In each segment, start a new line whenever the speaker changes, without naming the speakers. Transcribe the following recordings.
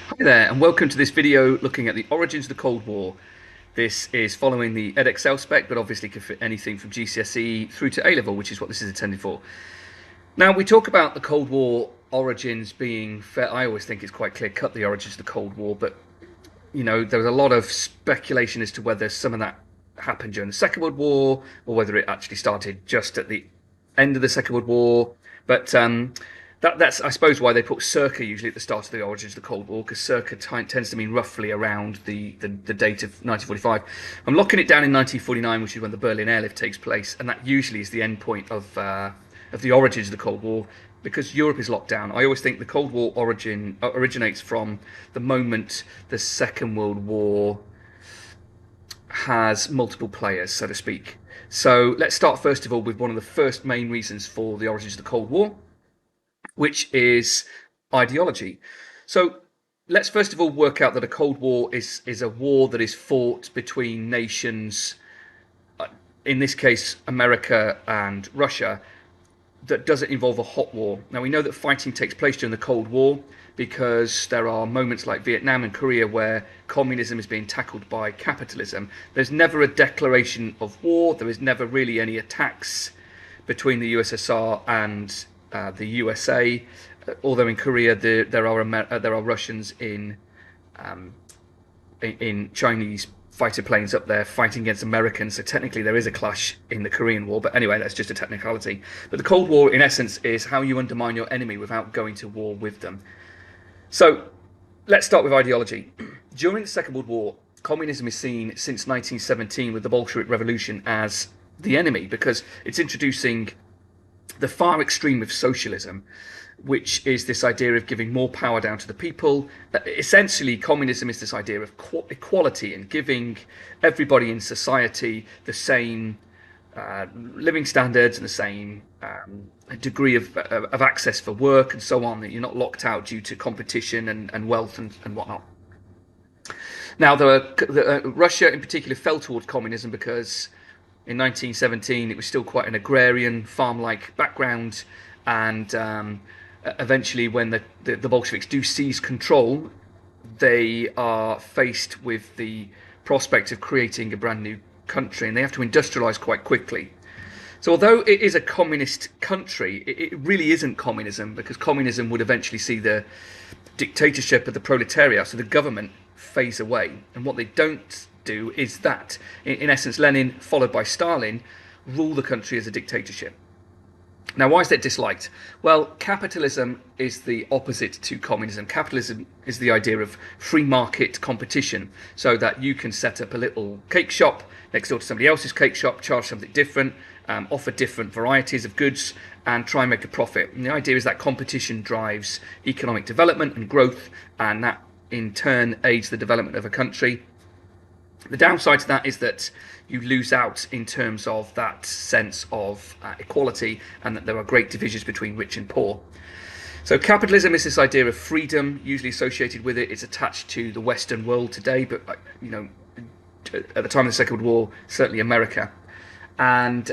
Hi there, and welcome to this video looking at the origins of the Cold War. This is following the Edexcel spec, but obviously could fit anything from GCSE through to A Level, which is what this is intended for. Now, we talk about the Cold War origins being fair. I always think it's quite clear cut the origins of the Cold War, but there was a lot of speculation as to whether some of that happened during the Second World War or whether it actually started just at the end of the Second World War. But that's, I suppose, why they put circa usually at the start of the origins of the Cold War, because circa tends to mean roughly around the date of 1945. I'm locking it down in 1949, which is when the Berlin airlift takes place, and that usually is the end point of the origins of the Cold War, because Europe is locked down. I always think the Cold War originates from the moment the Second World War has multiple players, so to speak. So let's start first of all with one of the first main reasons for the origins of the Cold War, which is ideology. So let's first of all work out that a Cold War is a war that is fought between nations, in this case America and Russia, that doesn't involve a hot war. Now, we know that fighting takes place during the Cold War because there are moments like Vietnam and Korea where communism is being tackled by capitalism. There's never a declaration of war. There is never really any attacks between the USSR and the USA. Although in Korea there are Russians in Chinese fighter planes up there fighting against Americans, so technically there is a clash in the Korean War, but anyway, that's just a technicality. But the Cold War, in essence, is how you undermine your enemy without going to war with them. So let's start with ideology. During the Second World War, communism is seen since 1917 with the Bolshevik Revolution as the enemy, because it's introducing the far extreme of socialism, which is this idea of giving more power down to the people. Essentially, communism is this idea of equality and giving everybody in society the same living standards and the same degree of access for work and so on, that you're not locked out due to competition and wealth and whatnot. Now, Russia in particular fell towards communism because in 1917 it was still quite an agrarian, farm-like background, and eventually when the Bolsheviks do seize control, they are faced with the prospect of creating a brand new country, and they have to industrialize quite quickly. So although it is a communist country, it really isn't communism, because communism would eventually see the dictatorship of the proletariat, so the government, phase away. And what they don't do is that, in essence, Lenin, followed by Stalin, rule the country as a dictatorship. Now, why is that disliked? Well, capitalism is the opposite to communism. Capitalism is the idea of free market competition, so that you can set up a little cake shop next door to somebody else's cake shop, charge something different, offer different varieties of goods, and try and make a profit. And the idea is that competition drives economic development and growth, and that in turn aids the development of a country. The downside to that is that you lose out in terms of that sense of equality, and that there are great divisions between rich and poor. So capitalism is this idea of freedom, usually associated with it. It's attached to the Western world today, but at the time of the Second World War, certainly America. And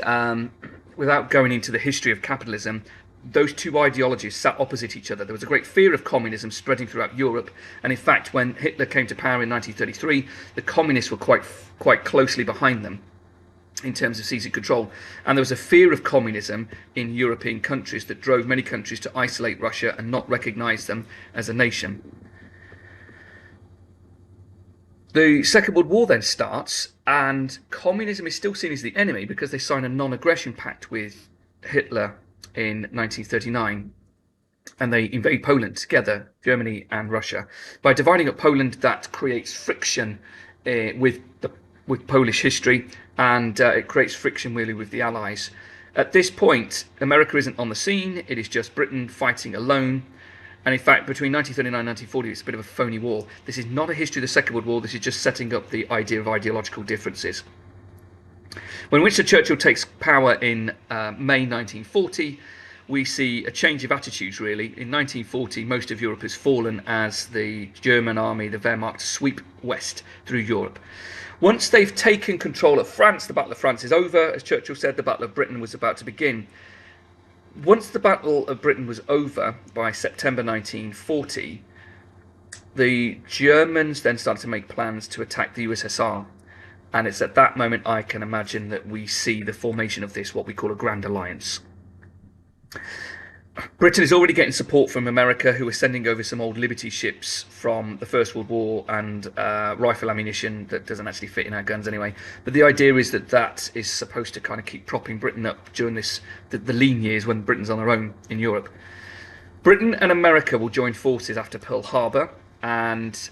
without going into the history of capitalism, those two ideologies sat opposite each other. There was a great fear of communism spreading throughout Europe, and in fact, when Hitler came to power in 1933, the communists were quite closely behind them in terms of seizing control. And there was a fear of communism in European countries that drove many countries to isolate Russia and not recognize them as a nation. The Second World War then starts, and communism is still seen as the enemy because they sign a non-aggression pact with Hitler in 1939, and they invade Poland together, Germany and Russia. By dividing up Poland, that creates friction with Polish history, and it creates friction really with the Allies. At this point, America isn't on the scene. It is just Britain fighting alone. And in fact, between 1939 and 1940, it's a bit of a phony war. This is not a history of the Second World War. This is just setting up the idea of ideological differences. When Winston Churchill takes power in May 1940, we see a change of attitudes, really. In 1940, most of Europe has fallen as the German army, the Wehrmacht, sweep west through Europe. Once they've taken control of France, the Battle of France is over. As Churchill said, the Battle of Britain was about to begin. Once the Battle of Britain was over by September 1940, The Germans then started to make plans to attack the USSR, and it's at that moment I can imagine that we see the formation of this, what we call a Grand Alliance. Britain is already getting support from America, who are sending over some old Liberty ships from the First World War and rifle ammunition that doesn't actually fit in our guns anyway. But the idea is that that is supposed to kind of keep propping Britain up during the lean years when Britain's on their own in Europe. Britain and America will join forces after Pearl Harbor, and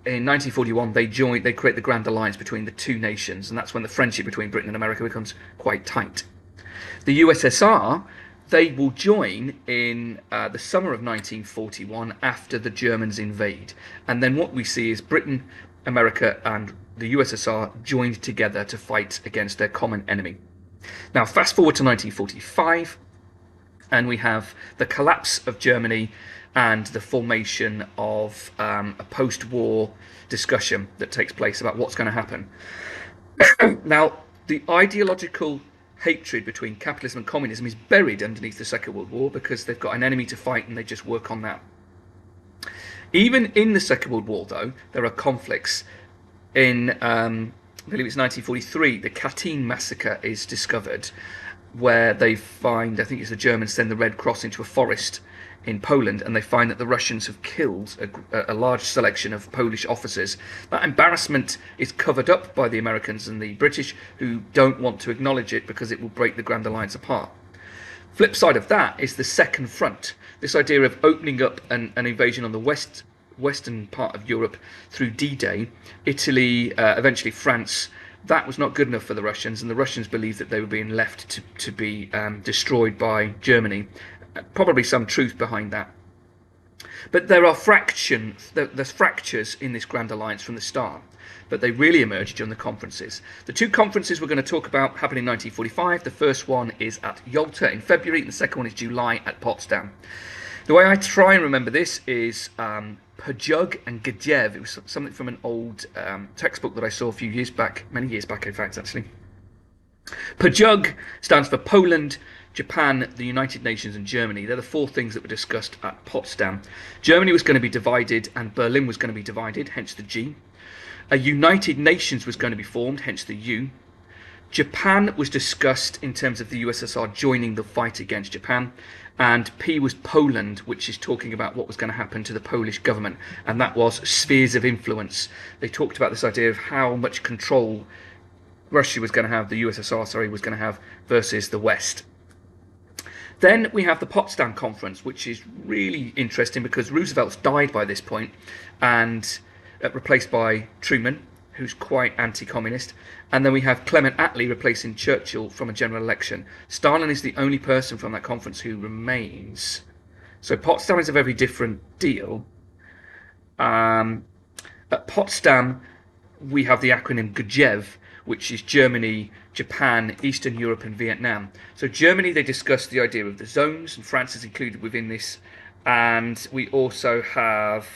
in 1941 they create the Grand Alliance between the two nations, and that's when the friendship between Britain and America becomes quite tight. The USSR, they will join in the summer of 1941 after the Germans invade. And then what we see is Britain, America, and the USSR joined together to fight against their common enemy. Now, fast forward to 1945, and we have the collapse of Germany and the formation of a post-war discussion that takes place about what's going to happen. Now, the ideological hatred between capitalism and communism is buried underneath the Second World War because they've got an enemy to fight and they just work on that. Even in the Second World War, though, there are conflicts. In, I believe it's 1943, the Katyn massacre is discovered, where they find, I think it's the Germans send the Red Cross into a forest in Poland, and they find that the Russians have killed a large selection of Polish officers. That embarrassment is covered up by the Americans and the British, who don't want to acknowledge it because it will break the Grand Alliance apart. Flip side of that is the Second Front, this idea of opening up an invasion on the western part of Europe through D-Day, Italy, eventually France. That was not good enough for the Russians, and the Russians believed that they were being left to be destroyed by Germany. Probably some truth behind that. But there are there's fractures in this Grand Alliance from the start, but they really emerged during the conferences. The two conferences we're going to talk about happen in 1945. The first one is at Yalta in February, and the second one is July at Potsdam. The way I try and remember this is Pajug and Gajev. It was something from an old textbook that I saw a few years back, many years back in fact actually. Pajug stands for Poland, Japan, the United Nations and Germany. They're the four things that were discussed at Potsdam. Germany was going to be divided and Berlin was going to be divided, hence the G. A United Nations was going to be formed, hence the U. Japan was discussed in terms of the USSR joining the fight against Japan. And P was Poland, which is talking about what was going to happen to the Polish government. And that was spheres of influence. They talked about this idea of how much control Russia was going to have, the USSR, was going to have versus the West. Then we have the Potsdam Conference, which is really interesting because Roosevelt's died by this point and replaced by Truman, who's quite anti-communist. And then we have Clement Attlee replacing Churchill from a general election. Stalin is the only person from that conference who remains. So Potsdam is a very different deal. At Potsdam, we have the acronym GCSE, which is Germany, Japan, Eastern Europe and Vietnam. So Germany, they discussed the idea of the zones, and France is included within this. And we also have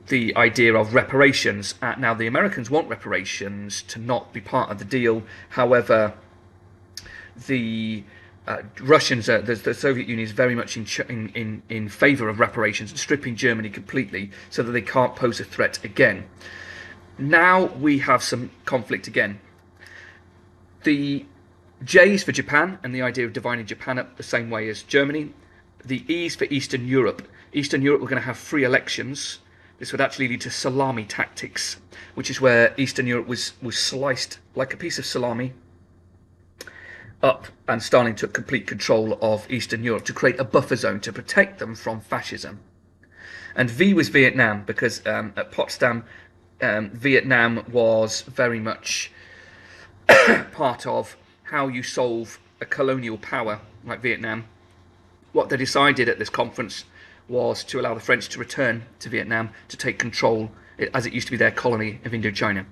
the idea of reparations. Now, the Americans want reparations to not be part of the deal. However, the Russians, the Soviet Union is very much in favour of reparations and stripping Germany completely so that they can't pose a threat again. Now we have some conflict again. The J is for Japan and the idea of dividing Japan up the same way as Germany. The E is for Eastern Europe. Eastern Europe, we're going to have free elections. This would actually lead to salami tactics, which is where Eastern Europe was sliced like a piece of salami up, and Stalin took complete control of Eastern Europe to create a buffer zone to protect them from fascism. And V was Vietnam, because at Potsdam, Vietnam was very much part of how you solve a colonial power like Vietnam. What they decided at this conference was to allow the French to return to Vietnam to take control, as it used to be their colony of Indochina.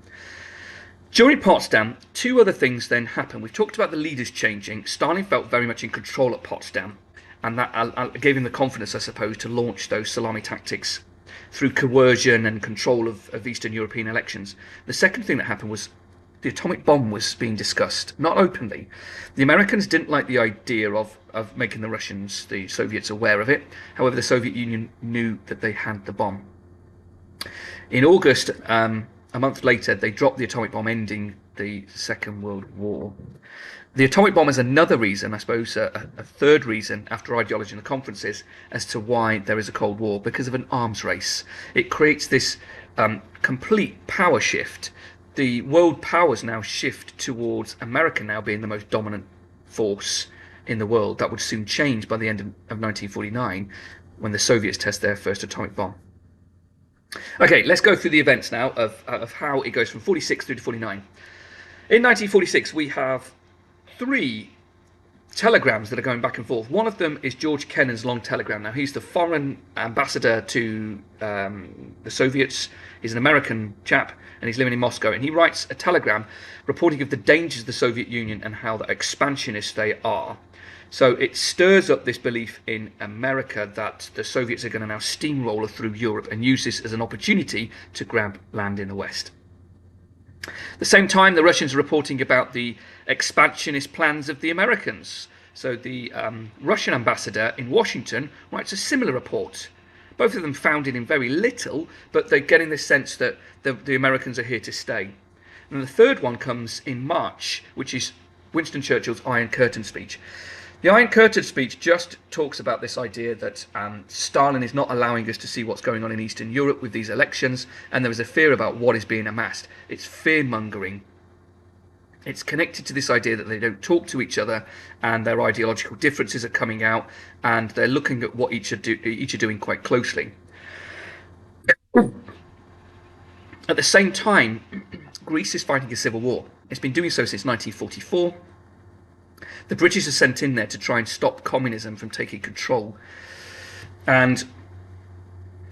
During Potsdam, two other things then happened. We've talked about the leaders changing. Stalin felt very much in control at Potsdam, and that gave him the confidence, I suppose, to launch those salami tactics through coercion and control of Eastern European elections. The second thing that happened was the atomic bomb was being discussed, not openly. The Americans didn't like the idea of making the Russians, the Soviets, aware of it. However, the Soviet Union knew that they had the bomb. In August, a month later, they dropped the atomic bomb, ending the Second World War. The atomic bomb is another reason, I suppose, a third reason after ideology in the conferences as to why there is a Cold War, because of an arms race. It creates this complete power shift. The world powers now shift towards America now being the most dominant force in the world. That would soon change by the end of 1949 when the Soviets test their first atomic bomb. Okay, let's go through the events now of how it goes from 46 through to 49. In 1946, we have 3 telegrams that are going back and forth. One of them is George Kennan's long telegram. Now, he's the foreign ambassador to the Soviets. He's an American chap, and he's living in Moscow. And he writes a telegram reporting of the dangers of the Soviet Union and how expansionist they are. So it stirs up this belief in America that the Soviets are going to now steamroller through Europe and use this as an opportunity to grab land in the West. At the same time, the Russians are reporting about the expansionist plans of the Americans. So the Russian ambassador in Washington writes a similar report. Both of them founded in very little, but they're getting the sense that the Americans are here to stay. And the third one comes in March, which is Winston Churchill's Iron Curtain speech. The Iron Curtain speech just talks about this idea that Stalin is not allowing us to see what's going on in Eastern Europe with these elections, and there is a fear about what is being amassed. It's fear-mongering. It's connected to this idea that they don't talk to each other, and their ideological differences are coming out, and they're looking at what each are doing quite closely. At the same time, Greece is fighting a civil war. It's been doing so since 1944. The British are sent in there to try and stop communism from taking control. And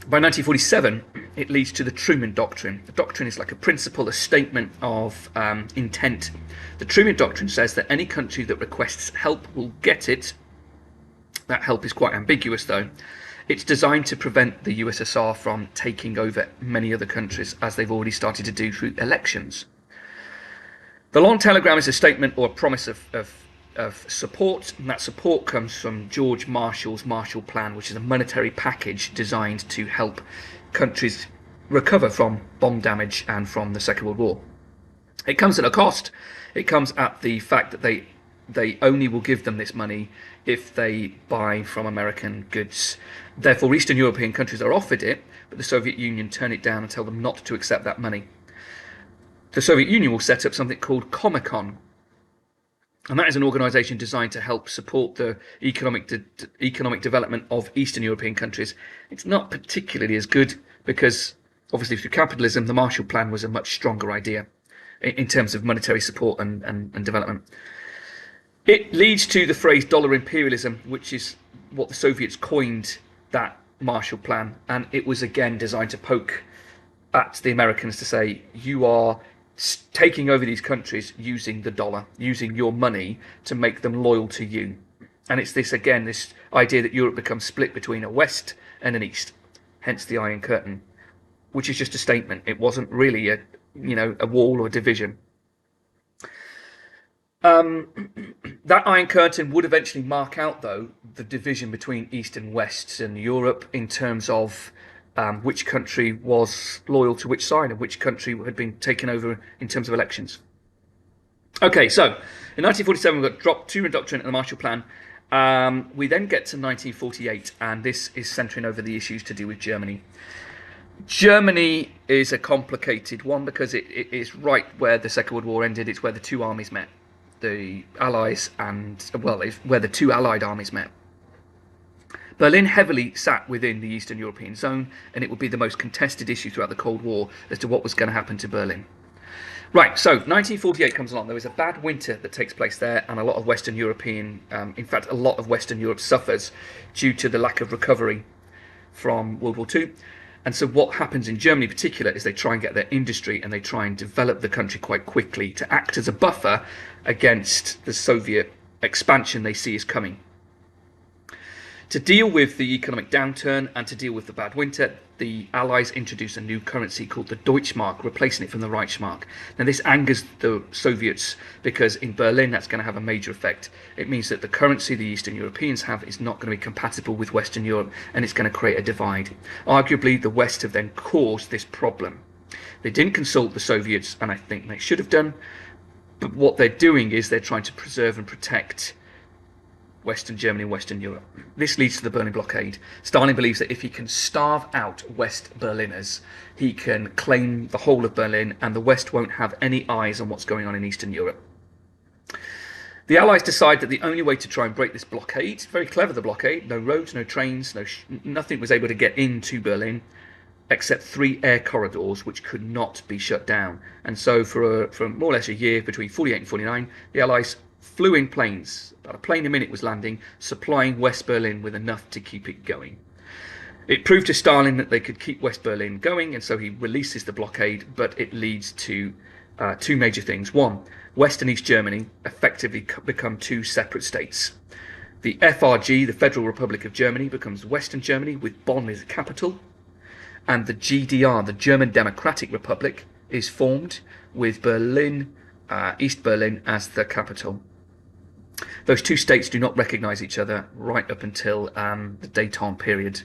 by 1947, it leads to the Truman Doctrine. The doctrine is like a principle, a statement of intent. The Truman Doctrine says that any country that requests help will get it. That help is quite ambiguous, though. It's designed to prevent the USSR from taking over many other countries, as they've already started to do through elections. The long telegram is a statement or a promise of support, and that support comes from George Marshall's Marshall Plan, which is a monetary package designed to help countries recover from bomb damage and from the Second World War. It comes at a cost. It comes at the fact that they only will give them this money if they buy from American goods. Therefore, Eastern European countries are offered it, but the Soviet Union turn it down and tell them not to accept that money. The Soviet Union will set up something called Comecon, and that is an organisation designed to help support the economic development of Eastern European countries. It's not particularly as good because, obviously, through capitalism, the Marshall Plan was a much stronger idea in terms of monetary support and development. It leads to the phrase dollar imperialism, which is what the Soviets coined that Marshall Plan, and it was again designed to poke at the Americans to say, you are taking over these countries using the dollar, using your money to make them loyal to you. And it's this, again, this idea that Europe becomes split between a West and an East, hence the Iron Curtain, which is just a statement. It wasn't really a wall or a division. That Iron Curtain would eventually mark out, though, the division between East and West in Europe in terms of which country was loyal to which side and which country had been taken over in terms of elections. Okay, so in 1947 we've got Truman Doctrine and the Marshall Plan. We then get to 1948, and this is centering over the issues to do with Germany. Germany is a complicated one because it is right where the Second World War ended. It's where the two armies met, the Allies, and it's where the two Allied armies met. Berlin heavily sat within the Eastern European zone, and it would be the most contested issue throughout the Cold War as to what was going to happen to Berlin. Right, so 1948 comes along. There is a bad winter that takes place there, and a lot of Western European, in fact, a lot of Western Europe suffers due to the lack of recovery from World War II. And so what happens in Germany in particular is they try and get their industry and they try and develop the country quite quickly to act as a buffer against the Soviet expansion they see is coming. To deal with the economic downturn and to deal with the bad winter, the Allies introduced a new currency called the Deutschmark, replacing it from the Reichsmark. Now, this angers the Soviets because in Berlin that's going to have a major effect. It means that the currency the Eastern Europeans have is not going to be compatible with Western Europe, and it's going to create a divide. Arguably, the West have then caused this problem. They didn't consult the Soviets, and I think they should have done, but what they're doing is they're trying to preserve and protect Western Germany and Western Europe. This leads to the Berlin blockade. Stalin believes that if he can starve out West Berliners, he can claim the whole of Berlin, and the West won't have any eyes on what's going on in Eastern Europe. The Allies decide that the only way to try and break this blockade, very clever the blockade, no roads, no trains, nothing was able to get into Berlin except 3 air corridors which could not be shut down. And so for more or less a year, between 48 and 49, the Allies flew in planes. About a plane a minute was landing, supplying West Berlin with enough to keep it going. It proved to Stalin that they could keep West Berlin going, and so he releases the blockade, but it leads to 2 major things. One, West and East Germany effectively become 2 separate states. The FRG, the Federal Republic of Germany, becomes Western Germany with Bonn as the capital, and the GDR, the German Democratic Republic, is formed with Berlin, East Berlin, as the capital. Those 2 states do not recognise each other right up until the détente period.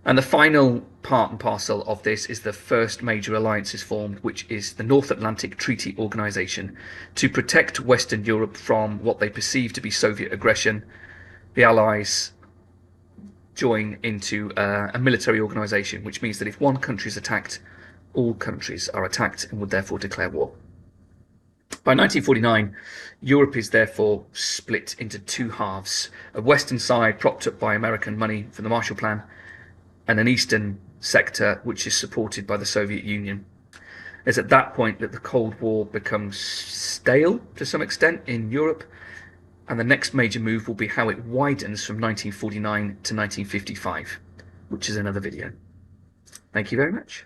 And the final part and parcel of this is the first major alliance is formed, which is the North Atlantic Treaty Organisation. To protect Western Europe from what they perceive to be Soviet aggression, the Allies join into a military organisation, which means that if one country is attacked, all countries are attacked and would therefore declare war. By 1949, Europe is therefore split into 2 halves, a western side propped up by American money from the Marshall Plan, and an eastern sector which is supported by the Soviet Union. It's at that point that the Cold War becomes stale to some extent in Europe, and the next major move will be how it widens from 1949 to 1955, which is another video. Thank you very much.